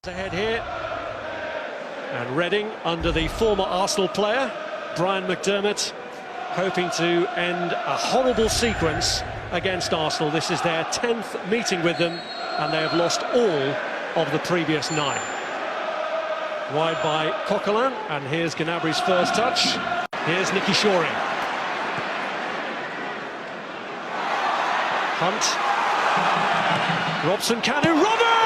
Ahead here, and Reading under the former Arsenal player Brian McDermott, hoping to end a horrible sequence against Arsenal. This is their 10th meeting with them, and they have lost all of the previous 9. Wide by Coquelin, and here's Gnabry's first touch. Here's Nicky Shorey. Hunt. Robson Kanu. Roberts!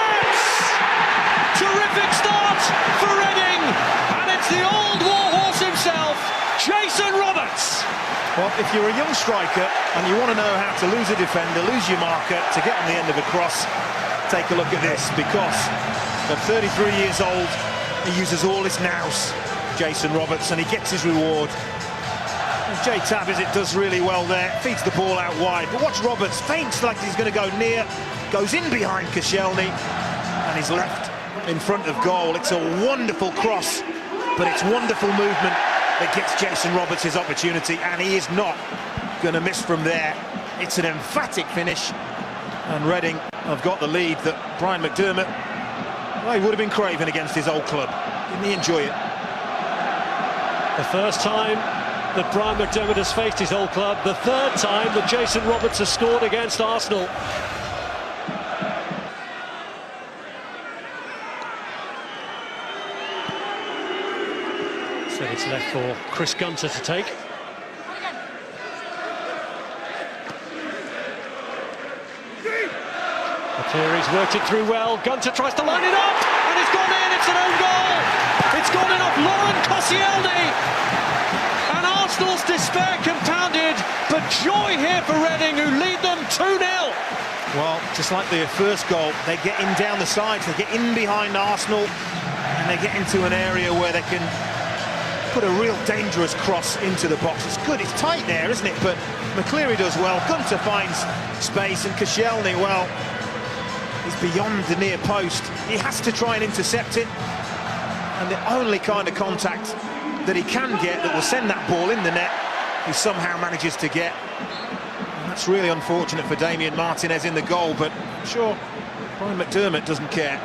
Terrific start for Reading, and it's the old warhorse himself, Jason Roberts. Well, if you're a young striker and you want to know how to lose a defender, lose your marker, to get on the end of a cross, take a look at this, because at 33 years old, he uses all his nous, Jason Roberts, and he gets his reward. And Jay Tabizit does really well there, feeds the ball out wide, but watch Roberts, feints like he's going to go near, goes in behind Koscielny, and he's left in front of goal. It's a wonderful cross, but it's wonderful movement that gets Jason Roberts his opportunity, and he is not going to miss from there. It's an emphatic finish, and Reading have got the lead that Brian McDermott, well, he would have been craving against his old club. Didn't he enjoy it? The first time that Brian McDermott has faced his old club, the third time that Jason Roberts has scored against Arsenal. So it's left for Chris Gunter to take. McCleary's worked it through well. Gunter tries to line it up, and it's gone in. It's an own goal. It's gone in off Laurent Koscielny, and Arsenal's despair compounded. But joy here for Reading, who lead them 2-0. Well, just like their first goal, they get in down the sides, they get in behind Arsenal, and they get into an area where they can put a real dangerous cross into the box. It's good, it's tight there, isn't it? But McCleary does well, Gunter finds space, and Koscielny, well, he's beyond the near post. He has to try and intercept it, and the only kind of contact that he can get that will send that ball in the net, he somehow manages to get. And that's really unfortunate for Damian Martinez in the goal, but I'm sure Brian McDermott doesn't care.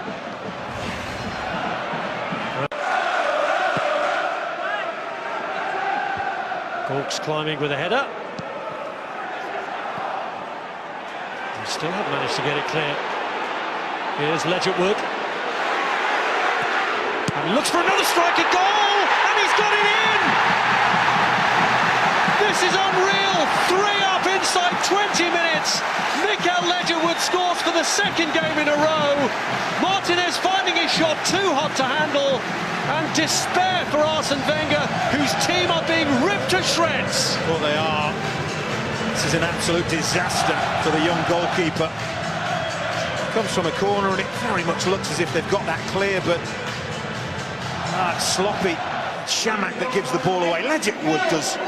Hawks climbing with a header. He still haven't managed to get it clear. Here's Ledgerwood. And he looks for another strike at goal, and he's got it in! This is unreal! 3 up inside 20 minutes. Mikael Ledgerwood scores for the second game in a row. Martinez finding his shot too hot to handle. And despair for Arsene Wenger, whose team are being ripped to shreds. Well, they are. This is an absolute disaster for the young goalkeeper. Comes from a corner, and it very much looks as if they've got that clear, but it's sloppy. Chamakh that gives the ball away. Ledgerwood does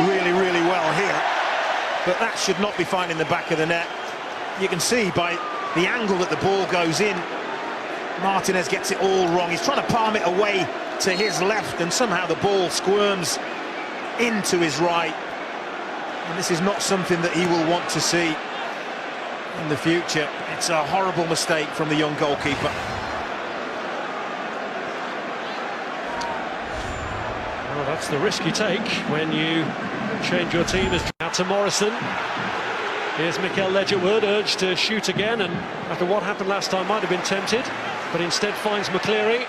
really, really well here, but that should not be finding the back of the net. You can see by the angle that the ball goes in, Martinez gets it all wrong. He's trying to palm it away to his left, and somehow the ball squirms into his right. And this is not something that he will want to see in the future. It's a horrible mistake from the young goalkeeper. Well, that's the risk you take when you change your team. Out to Morrison. Here's Mikael Ledgerwood, urged to shoot again, and after what happened last time might have been tempted, but instead finds McCleary.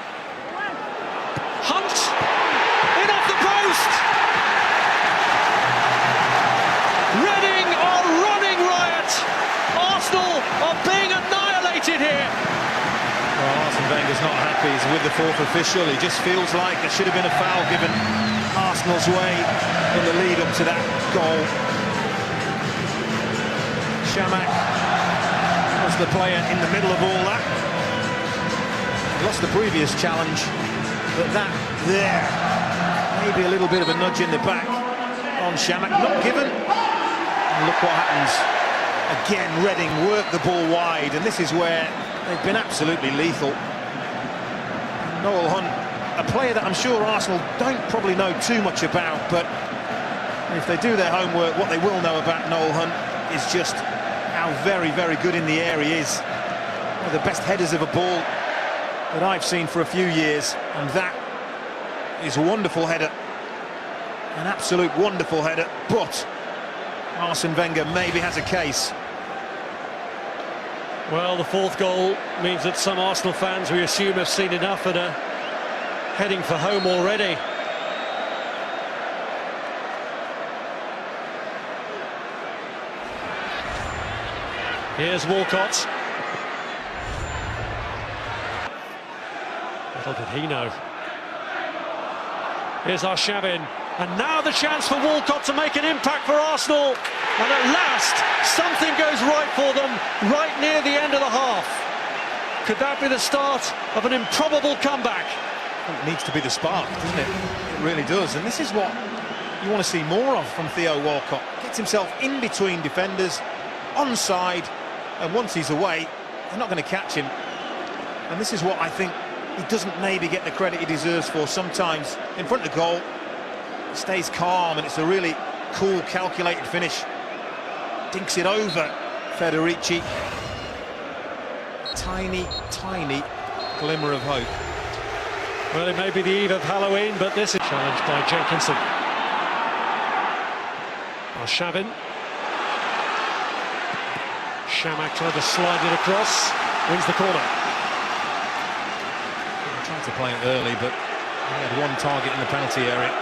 Hunt! In off the post! Reading are running riot! Arsenal are being annihilated here! Well, Arsene Wenger's not happy. He's with the fourth official. He just feels like there should have been a foul given Arsenal's way in the lead up to that goal. Chamakh was the player in the middle of all that. He lost the previous challenge, but that there, maybe a little bit of a nudge in the back on Chamakh, not given. And look what happens. Again, Reading work the ball wide, and this is where they've been absolutely lethal. Noel Hunt, a player that I'm sure Arsenal don't probably know too much about, but if they do their homework, what they will know about Noel Hunt is just how very, very good in the air he is. One of the best headers of a ball that I've seen for a few years, and that is a wonderful header. An absolute wonderful header, but Arsene Wenger maybe has a case. Well, the fourth goal means that some Arsenal fans, we assume, have seen enough and are heading for home already. Here's Walcott. Little did he know. Here's Arshavin. And now the chance for Walcott to make an impact for Arsenal. And at last, something goes right for them, right near the end of the half. Could that be the start of an improbable comeback? It needs to be the spark, doesn't it? It really does. And this is what you want to see more of from Theo Walcott. Gets himself in between defenders, onside, and once he's away, they're not going to catch him. And this is what I think he doesn't maybe get the credit he deserves for sometimes. In front of goal, he stays calm, and it's a really cool, calculated finish. Dinks it over Federici. Tiny, tiny glimmer of hope. Well, it may be the eve of Halloween, but this is challenged by Jenkinson. Arshavin. Chamakh trying to slide it across, wins the corner. He tried to play it early, but he had one target in the penalty area.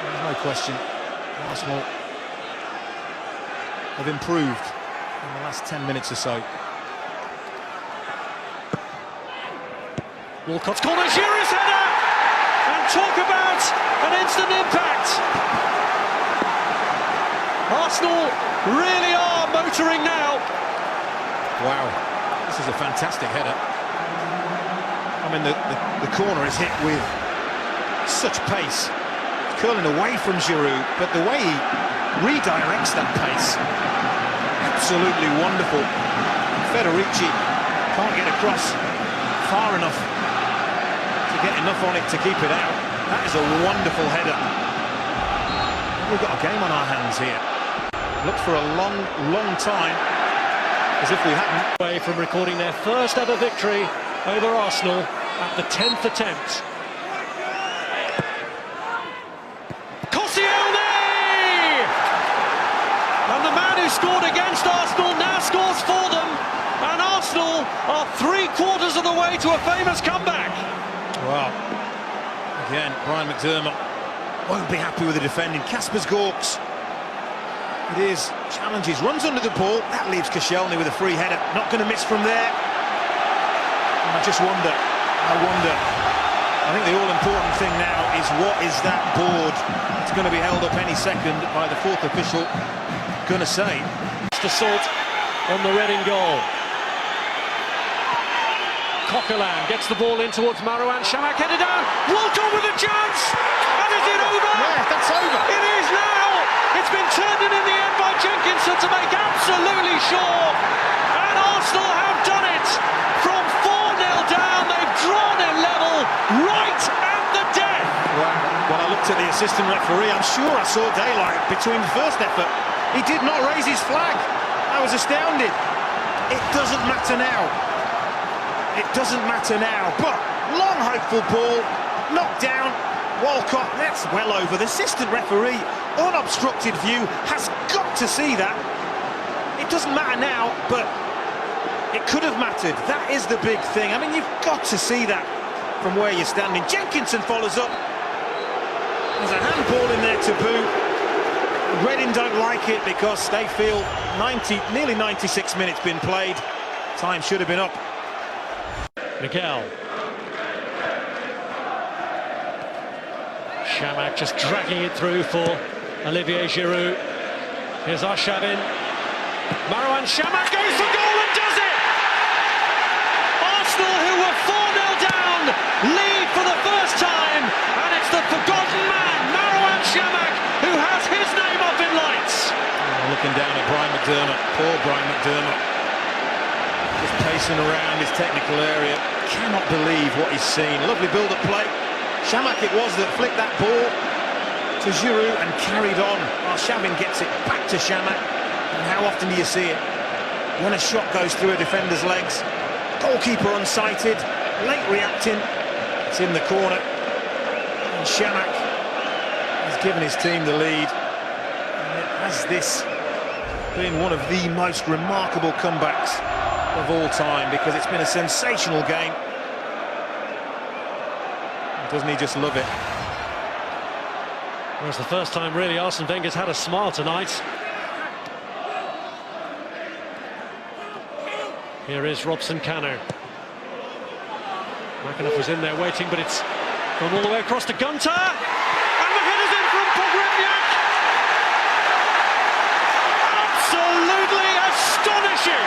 There's no question Arsenal have improved in the last 10 minutes or so. Walcott's corner, Giroud's header! And talk about an instant impact! Arsenal really are motoring now. Wow, this is a fantastic header. I mean, the corner is hit with such pace. It's curling away from Giroud, but the way he redirects that pace, absolutely wonderful. Federici can't get across far enough to get enough on it to keep it out. That is a wonderful header. We've got a game on our hands here. Looked for a long, long time, as if we hadn't. Away from recording their first ever victory over Arsenal at the 10th attempt. Koscielny! And the man who scored against Arsenal now scores for them, and Arsenal are 3/4 of the way to a famous comeback. Well, again, Brian McDermott won't be happy with the defending. Kaspers Gorks. It is, challenges, runs under the ball, that leaves Koscielny with a free header, not going to miss from there. And I just wonder, I think the all-important thing now is what is that board? It's going to be held up any second by the fourth official going to say. Assault on the Reading goal. Coquelin gets the ball in towards Marouane Chamakh, headed down, Walcott with a chance! And is it over? Yeah, that's over. It is now! It's been turned in the end by Jenkinson to make absolutely sure. And Arsenal have done it. From 4-0 down, they've drawn it level right at the death. Well, I looked at the assistant referee. I'm sure I saw daylight between the first effort. He did not raise his flag. I was astounded. It doesn't matter now. It doesn't matter now. But long hopeful ball, knocked down. Walcott, that's well over. The assistant referee, unobstructed view, has got to see that. It doesn't matter now, but it could have mattered. That is the big thing. I mean, you've got to see that from where you're standing. Jenkinson follows up. There's a handball in there to boo. Reading don't like it because they feel nearly 96 minutes been played. Time should have been up. Miguel. Chamakh just dragging it through for Olivier Giroud. Here's Arshavin. Marouane Chamakh goes for goal and does it! Arsenal, who were 4-0 down, lead for the first time, and it's the forgotten man, Marouane Chamakh, who has his name up in lights. Looking down at Brian McDermott, poor Brian McDermott. Just pacing around his technical area. Cannot believe what he's seen. Lovely build-up play. Chamakh it was that flicked that ball to Giroud and carried on. Arshavin gets it back to Chamakh. And how often do you see it? when a shot goes through a defender's legs. Goalkeeper unsighted, late reacting. It's in the corner. And Chamakh has given his team the lead. And has this been one of the most remarkable comebacks of all time, because it's been a sensational game. Doesn't he just love it? Well, it's the first time really Arsene Wenger's had a smile tonight. Here is Robson Kanu. McAnuff was in there waiting, but it's gone all the way across to Gunter. And the header's in from Pogrebniak. Absolutely astonishing!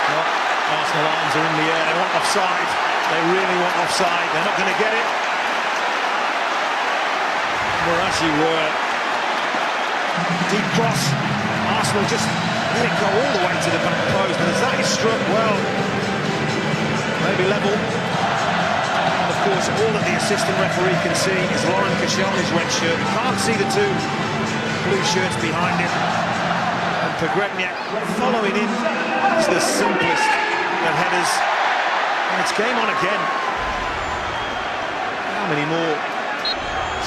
Well, Arsenal arms are in the air. They want offside. They really want offside. They're not going to get it. Morazi were deep cross. Arsenal just let it go all the way to the back post, and as that is struck, well, maybe level. And of course, all that the assistant referee can see is Laurent Koscielny's red shirt. You can't see the two blue shirts behind him. And Pogrebniak following in. It's the simplest of headers. And it's game on again. How many more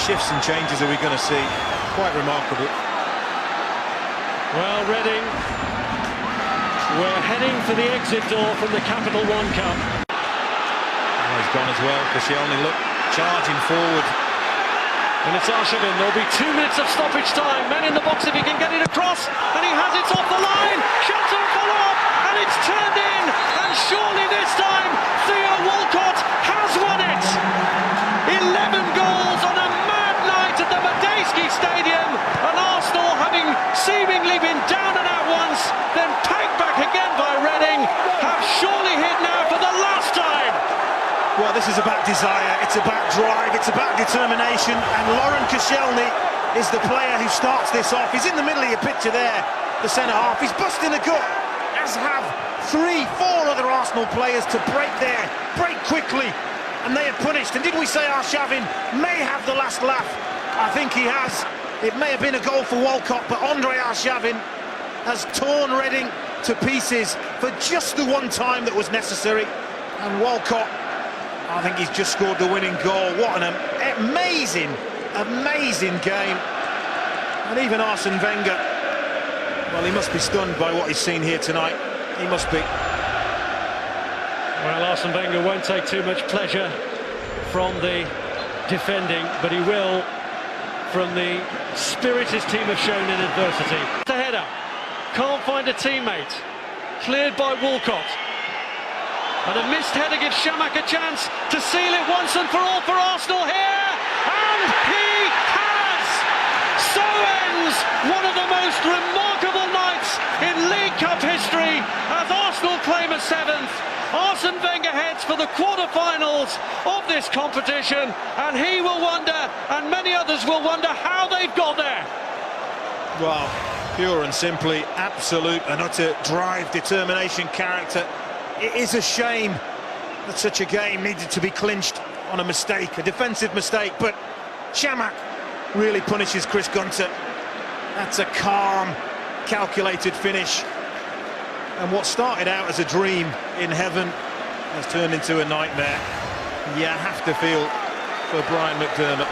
shifts and changes are we going to see? Quite remarkable. Well, Reading, we're heading for the exit door from the Capital One Cup. Oh, he's gone as well. Koscielny, look, charging forward. And it's Arshavin. There'll be 2 minutes of stoppage time. Man in the box if he can get it across. And he has it off the line. Shots are a follow-up. And it's turned in. And surely this time, Theo Walcott has won it. 11 goals on a mad night at the Madejski Stadium. And Arsenal, having seemingly been down and out once, then pegged back again by Reading, have surely hit now for the last time. Well, this is about desire, it's about drive, it's about determination, and Laurent Koscielny is the player who starts this off. He's in the middle of your picture there, the centre-half. He's busting the gut, as have 3-4 other Arsenal players to break there, break quickly, and they are punished. And did we say Arshavin may have the last laugh? I think he has. It may have been a goal for Walcott, but Andre Arshavin has torn Reading to pieces for just the one time that was necessary. And Walcott, I think he's just scored the winning goal. What an amazing, amazing game. And even Arsene Wenger, well, he must be stunned by what he's seen here tonight. He must be. Well, Arsene Wenger won't take too much pleasure from the defending, but he will from the spirit his team have shown in adversity. The header, can't find a teammate, cleared by Walcott. And a missed header gives Chamakh a chance to seal it once and for all for Arsenal here. And he has! So ends one of the most remarkable nights in League Cup history as Arsenal claim a 7th. Arsene Wenger heads for the quarter-finals of this competition, and he will wonder, and many others will wonder, how they've got there. Well, pure and simply, absolute and utter drive, determination, character. It is a shame that such a game needed to be clinched on a mistake, a defensive mistake, but Chamakh really punishes Chris Gunter. That's a calm, calculated finish. And what started out as a dream in heaven has turned into a nightmare. You have to feel for Brian McDermott.